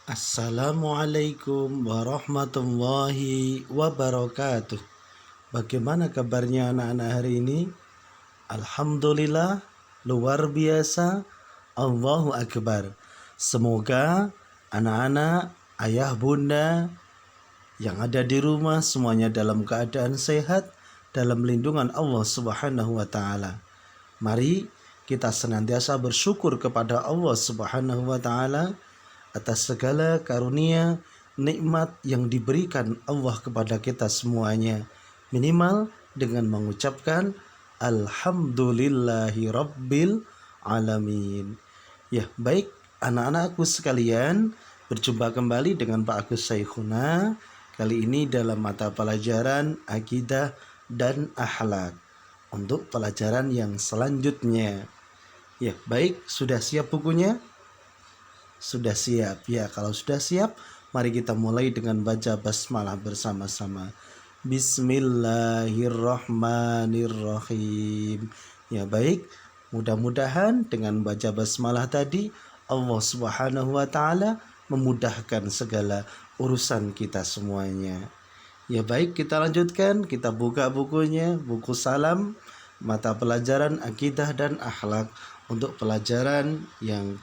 Assalamualaikum warahmatullahi wabarakatuh. Bagaimana kabarnya anak-anak hari ini? Alhamdulillah, luar biasa. Allahu Akbar. Semoga anak-anak, ayah, bunda yang ada di rumah semuanya dalam keadaan sehat, dalam lindungan Allah Subhanahu wa taala. Mari kita senantiasa bersyukur kepada Allah Subhanahu wa taala atas segala karunia nikmat yang diberikan Allah kepada kita semuanya, minimal dengan mengucapkan alhamdulillahi rabbil alamin. Ya, baik anak-anakku sekalian, berjumpa kembali dengan Pak Agus Saikhuna. Kali ini dalam mata pelajaran akidah dan akhlak untuk pelajaran yang selanjutnya. Ya, baik, sudah siap bukunya? Sudah siap? Ya, kalau sudah siap, mari kita mulai dengan baca basmalah bersama-sama. Bismillahirrahmanirrahim. Ya, baik. Mudah-mudahan dengan baca basmalah tadi Allah Subhanahu wa taala memudahkan segala urusan kita semuanya. Ya, baik, kita lanjutkan. Kita buka bukunya, buku Salam, mata pelajaran akidah dan akhlak untuk pelajaran yang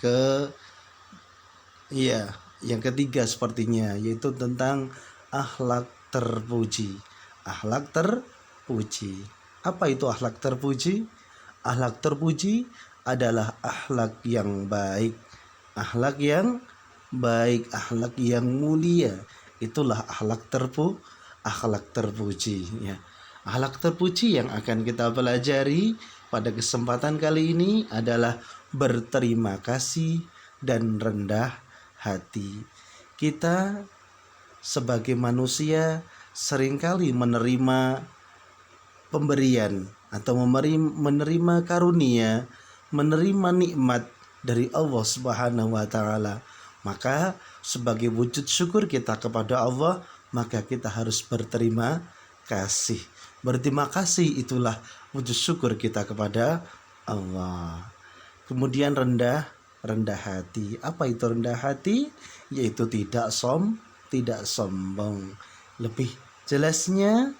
ketiga sepertinya, yaitu tentang akhlak terpuji. Akhlak terpuji. Apa itu akhlak terpuji? Akhlak terpuji adalah akhlak yang baik, akhlak yang baik, akhlak yang mulia. Itulah akhlak terpuji ya. Akhlak terpuji yang akan kita pelajari pada kesempatan kali ini adalah berterima kasih dan rendah hati. Kita sebagai manusia seringkali menerima pemberian atau menerima karunia, menerima nikmat dari Allah Subhanahu wa taala. Maka sebagai wujud syukur kita kepada Allah, maka kita harus berterima kasih. Berterima kasih itulah wujud syukur kita kepada Allah. Kemudian rendah hati. Apa itu rendah hati? Yaitu tidak sombong. Lebih jelasnya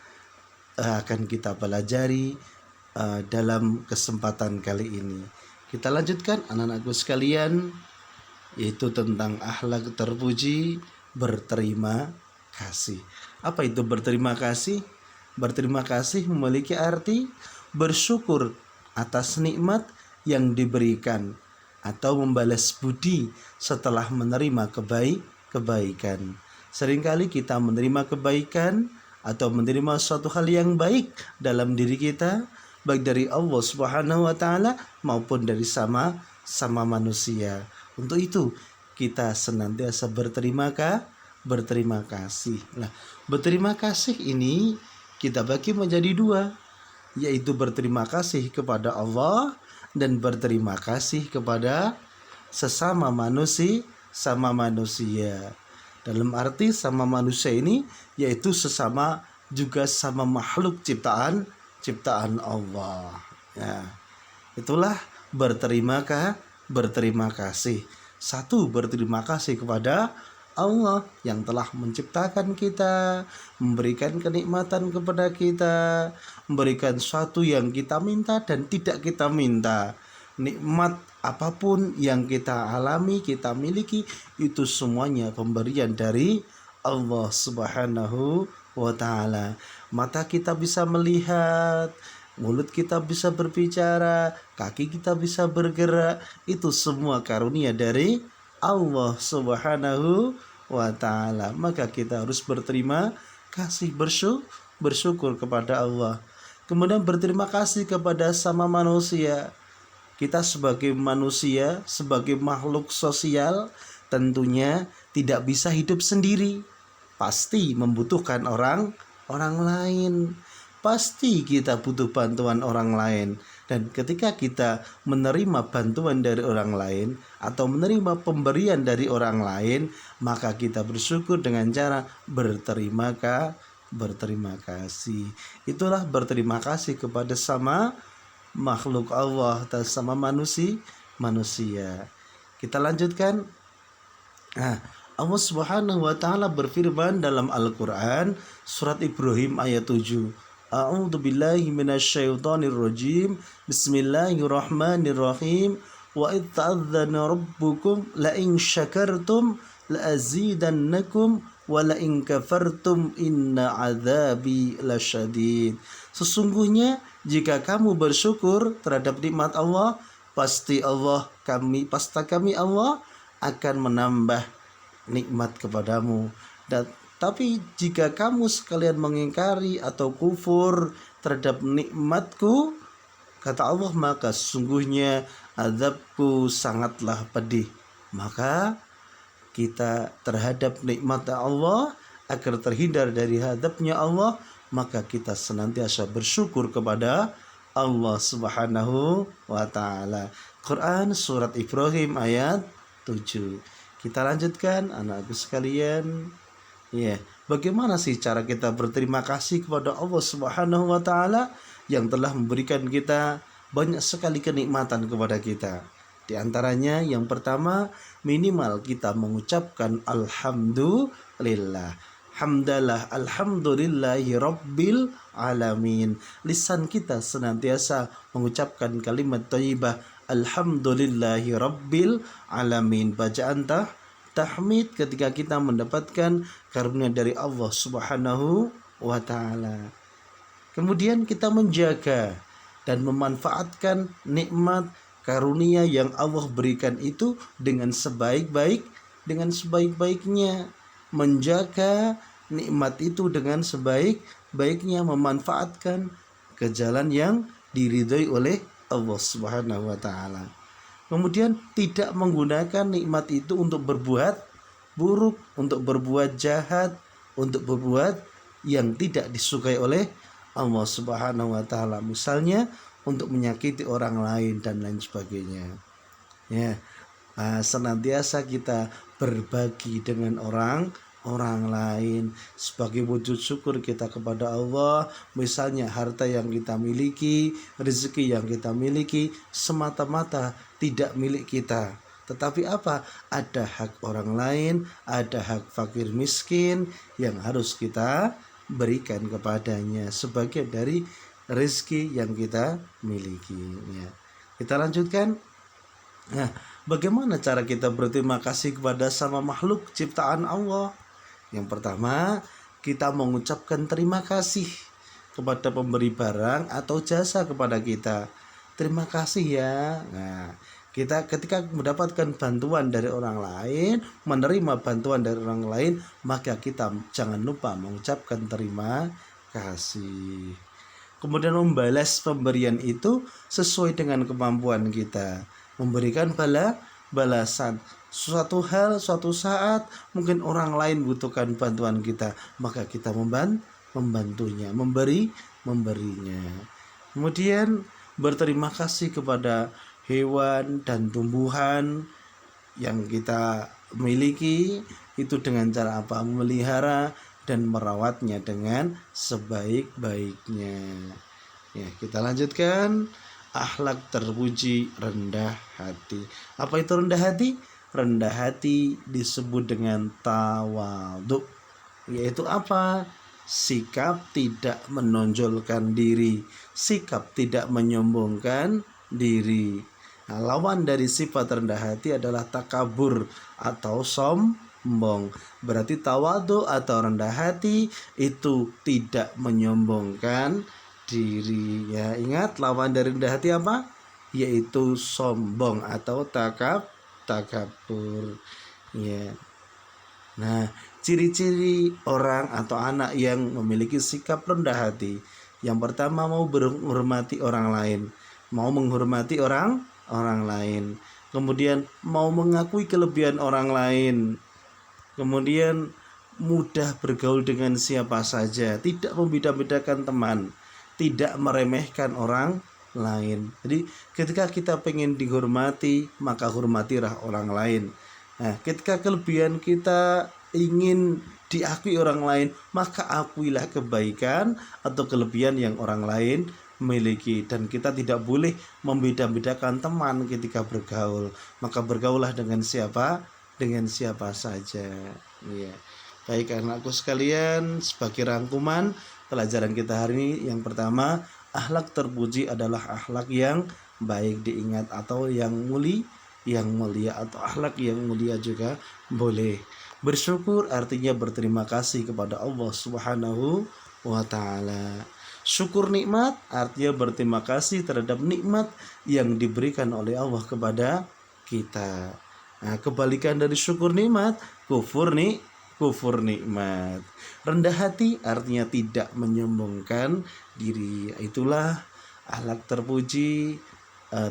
akan kita pelajari dalam kesempatan kali ini. Kita lanjutkan anak-anakku sekalian, yaitu tentang akhlak terpuji, berterima kasih. Apa itu berterima kasih? Berterima kasih memiliki arti bersyukur atas nikmat yang diberikan atau membalas budi setelah menerima kebaikan. Seringkali kita menerima kebaikan atau menerima suatu hal yang baik dalam diri kita, baik dari Allah Subhanahu wa taala maupun dari sama manusia. Untuk itu kita senantiasa berterima kasih. Nah, berterima kasih ini kita bagi menjadi dua, yaitu berterima kasih kepada Allah dan berterima kasih kepada sesama manusia. Dalam arti sama manusia ini yaitu sesama makhluk ciptaan Allah. Ya, itulah berterima kasih. Satu, berterima kasih kepada Allah yang telah menciptakan kita, memberikan kenikmatan kepada kita, memberikan sesuatu yang kita minta dan tidak kita minta. Nikmat apapun yang kita alami, kita miliki, itu semuanya pemberian dari Allah Subhanahu wa taala. Mata kita bisa melihat, mulut kita bisa berbicara, kaki kita bisa bergerak, itu semua karunia dari Allah Subhanahu wa taala. Maka kita harus berterima kasih, bersyukur kepada Allah. Kemudian berterima kasih kepada sama manusia. Kita sebagai manusia, sebagai makhluk sosial, tentunya tidak bisa hidup sendiri. Pasti membutuhkan orang lain. Pasti kita butuh bantuan orang lain. Dan ketika kita menerima bantuan dari orang lain atau menerima pemberian dari orang lain, maka kita bersyukur dengan cara berterima kasih. Itulah berterima kasih kepada sama makhluk Allah atau sama manusia. Kita lanjutkan. Allah Subhanahu wa taala berfirman dalam Al-Qur'an surat Ibrahim ayat 7. A'udzu billahi minasyaitonir rajim. Bismillahirrahmanirrahim. Wa id ta'adzana rabbukum la in syakartum la azidannakum wa la in kafartum inna adzabi lasyadid. Sesungguhnya jika kamu bersyukur terhadap nikmat Allah, pasti kami Allah akan menambah nikmat kepadamu. Dan tapi jika kamu sekalian mengingkari atau kufur terhadap nikmatku, kata Allah, maka sesungguhnya azabku sangatlah pedih. Maka kita terhadap nikmat Allah, agar terhindar dari azabnya Allah, maka kita senantiasa bersyukur kepada Allah Subhanahu wa taala. Quran surat Ibrahim ayat 7. Kita lanjutkan anak-anakku sekalian. Ya, bagaimana sih cara kita berterima kasih kepada Allah Subhanahu wa taala yang telah memberikan kita banyak sekali kenikmatan kepada kita. Di antaranya yang pertama, minimal kita mengucapkan alhamdulillah. Hamdalah alhamdulillahi rabbil alamin. Lisan kita senantiasa mengucapkan kalimat thayyibah alhamdulillahi rabbil alamin. Bacaan tahmid ketika kita mendapatkan karunia dari Allah Subhanahu wa taala. Kemudian kita menjaga dan memanfaatkan nikmat karunia yang Allah berikan itu dengan sebaik-baiknya. Menjaga nikmat itu dengan sebaik-baiknya, memanfaatkan ke jalan yang diridhoi oleh Allah Subhanahu wa taala. Kemudian tidak menggunakan nikmat itu untuk berbuat buruk, untuk berbuat jahat, untuk berbuat yang tidak disukai oleh Allah Subhanahu wa taala. Misalnya untuk menyakiti orang lain dan lain sebagainya. Ya, senantiasa kita berbagi dengan orang lain sebagai wujud syukur kita kepada Allah. Misalnya harta yang kita miliki, rezeki yang kita miliki semata-mata tidak milik kita, tetapi apa? Ada hak orang lain, ada hak fakir miskin yang harus kita berikan kepadanya sebagai dari rezeki yang kita miliki. Ya. Kita lanjutkan. Nah, bagaimana cara kita berterima kasih kepada sama makhluk ciptaan Allah? Yang pertama, kita mengucapkan terima kasih kepada pemberi barang atau jasa kepada kita. Terima kasih ya. Nah, kita ketika mendapatkan bantuan dari orang lain, menerima bantuan dari orang lain, maka kita jangan lupa mengucapkan terima kasih. Kemudian membalas pemberian itu sesuai dengan kemampuan kita. Memberikan balasan. Suatu hal, suatu saat mungkin orang lain butuhkan bantuan kita, maka kita membantunya, memberinya. Kemudian berterima kasih kepada hewan dan tumbuhan yang kita miliki itu dengan cara apa? Memelihara dan merawatnya dengan sebaik-baiknya. Ya, kita lanjutkan. Akhlak terpuji rendah hati. Apa itu rendah hati? Rendah hati disebut dengan tawadhu, yaitu apa? Sikap tidak menonjolkan diri, sikap tidak menyombongkan diri. Nah, lawan dari sifat rendah hati adalah takabur atau sombong. Berarti tawadhu atau rendah hati itu tidak menyombongkan diri. Ya, ingat lawan dari rendah hati apa? Yaitu sombong atau takabur. Ya. Nah, ciri-ciri orang atau anak yang memiliki sikap rendah hati. Yang pertama, mau menghormati orang lain, mau menghormati orang lain. Kemudian mau mengakui kelebihan orang lain. Kemudian mudah bergaul dengan siapa saja, tidak membeda-bedakan teman, tidak meremehkan orang lain. Jadi ketika kita pengen dihormati, maka hormatilah orang lain. Nah, ketika kelebihan kita ingin diakui orang lain, maka akuilah kebaikan atau kelebihan yang orang lain miliki. Dan kita tidak boleh membeda-bedakan teman ketika bergaul. Maka bergaullah dengan siapa? dengan siapa saja. Ya. Baik anakku sekalian, sebagai rangkuman pelajaran kita hari ini, yang pertama, akhlak terpuji adalah akhlak yang baik diingat atau yang mulia atau akhlak yang mulia juga boleh. Bersyukur artinya berterima kasih kepada Allah Subhanahu wa taala. Syukur nikmat artinya berterima kasih terhadap nikmat yang diberikan oleh Allah kepada kita. Nah, kebalikan dari syukur nikmat, kufur nikmat. Rendah hati artinya tidak menyombongkan diri. Itulah akhlak terpuji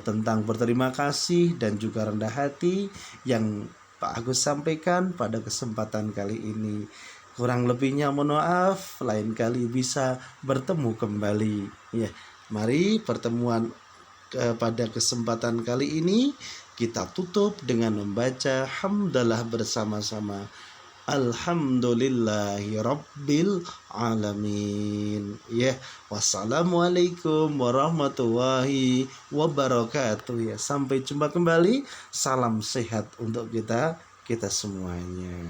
tentang berterima kasih dan juga rendah hati yang Pak Agus sampaikan pada kesempatan kali ini. Kurang lebihnya mohon maaf, lain kali bisa bertemu kembali. Ya, mari pertemuan pada kesempatan kali ini kita tutup dengan membaca hamdalah bersama-sama. Alhamdulillahi Rabbil Alamin. Ya, wassalamualaikum warahmatullahi wabarakatuh. Ya, sampai jumpa kembali. Salam sehat untuk kita semuanya.